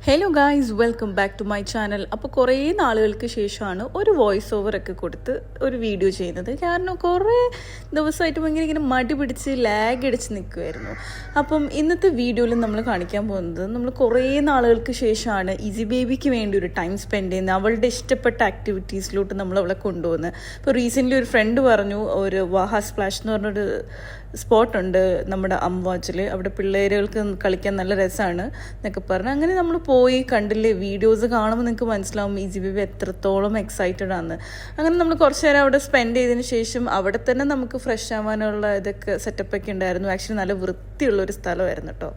Hello guys, welcome back to my channel. അപ്പോൾ കുറേ നാളുകൾക്ക് ശേഷമാണ് ഒരു വോയിസ് ഓവറൊക്കെ കൊടുത്ത് ഒരു വീഡിയോ ചെയ്യുന്നത്. കാരണം കുറേ ദിവസമായിട്ട് ഭയങ്കര ഇങ്ങനെ മടി പിടിച്ച് ലാഗ് അടിച്ച് നിൽക്കുമായിരുന്നു. അപ്പം ഇന്നത്തെ വീഡിയോയിൽ നമ്മൾ കാണിക്കാൻ പോകുന്നത് നമ്മൾ കുറേ നാളുകൾക്ക് ശേഷമാണ് ഈസി ബേബിക്ക് വേണ്ടി ഒരു ടൈം സ്പെൻഡ് ചെയ്യുന്നത്. അവളുടെ ഇഷ്ടപ്പെട്ട ആക്ടിവിറ്റീസിലോട്ട് നമ്മൾ അവളെ കൊണ്ടുപോകുന്നത്. ഇപ്പോൾ റീസെൻ്റ്ലി ഒരു ഫ്രണ്ട് പറഞ്ഞു, ഒരു വാഹ സ്പ്ലാഷ് എന്ന് പറഞ്ഞൊരു സ്പോട്ടുണ്ട് നമ്മുടെ അംവാച്ചിൽ, അവിടെ പിള്ളേരുകൾക്ക് കളിക്കാൻ നല്ല രസമാണ് എന്നൊക്കെ പറഞ്ഞു. അങ്ങനെ നമ്മൾ പോയി കണ്ടില്ലേ, വീഡിയോസ് കാണുമ്പോൾ നിങ്ങൾക്ക് മനസ്സിലാവും ഈസി ബേബി എത്രത്തോളം എക്സൈറ്റഡ് ആണ്. അങ്ങനെ നമ്മൾ കുറച്ച് നേരം അവിടെ സ്പെൻഡ് ചെയ്തതിന് ശേഷം അവിടെ തന്നെ നമുക്ക് ഫ്രഷ് ആവാനുള്ള ഇതൊക്കെ സെറ്റപ്പൊക്കെ ഉണ്ടായിരുന്നു. ആക്ച്വലി നല്ല വൃത്തിയുള്ളൊരു സ്ഥലമായിരുന്നു കേട്ടോ.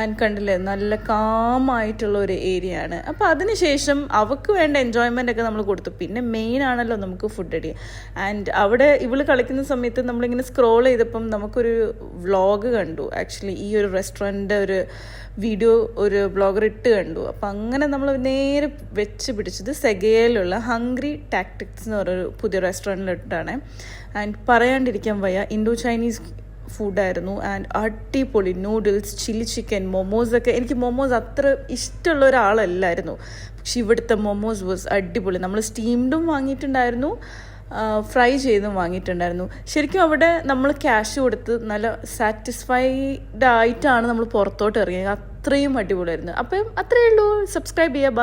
ആൻഡ് കണ്ടില്ലേ, നല്ല കാമായിട്ടുള്ള ഒരു ഏരിയ ആണ്. അപ്പോൾ അതിനുശേഷം അവൾക്ക് വേണ്ട എൻജോയ്മെൻ്റ് ഒക്കെ നമ്മൾ കൊടുത്തു. പിന്നെ മെയിൻ ആണല്ലോ നമുക്ക് ഫുഡ് അടി. ആൻഡ് അവിടെ ഇവള് കളിക്കുന്ന സമയത്ത് നമ്മളിങ്ങനെ സ്ക്രോൾ ചെയ്തപ്പം നമുക്കൊരു വ്ളോഗ് കണ്ടു. ആക്ച്വലി ഈ ഒരു റെസ്റ്റോറൻറ്റ് ഒരു വീഡിയോ ഒരു ബ്ലോഗർ ഇട്ട് കണ്ടു. അപ്പം അങ്ങനെ നമ്മൾ നേരെ വെച്ച് പിടിച്ചത് സെഗയിലുള്ള ഹംഗ്രി ടാക്ടിക്സ് എന്ന് പറഞ്ഞൊരു പുതിയ റെസ്റ്റോറൻറ്റിലിട്ടാണ്. ആൻഡ് പറയാണ്ടിരിക്കാൻ വയ്യ, ഇൻഡോ ചൈനീസ് ഫുഡായിരുന്നു. ആൻഡ് അടിപൊളി നൂഡിൽസ്, ചില്ലി ചിക്കൻ, മൊമോസൊക്കെ. എനിക്ക് മൊമോസ് അത്ര ഇഷ്ടമുള്ള ഒരാളല്ലായിരുന്നു, പക്ഷെ ഇവിടുത്തെ മൊമോസ് വാസ് അടിപൊളി. നമ്മൾ സ്റ്റീംഡും വാങ്ങിയിട്ടുണ്ടായിരുന്നു, ഫ്രൈ ചെയ്തും വാങ്ങിയിട്ടുണ്ടായിരുന്നു. ശരിക്കും അവിടെ നമ്മൾ ക്യാഷ് കൊടുത്ത് നല്ല സാറ്റിസ്ഫൈഡ് ആയിട്ടാണ് നമ്മൾ പുറത്തോട്ട് ഇറങ്ങിയത്. അത്രയും അടിപൊളിയായിരുന്നു. അപ്പം അത്രയേ ഉള്ളൂ. സബ്സ്ക്രൈബ് ചെയ്യുക.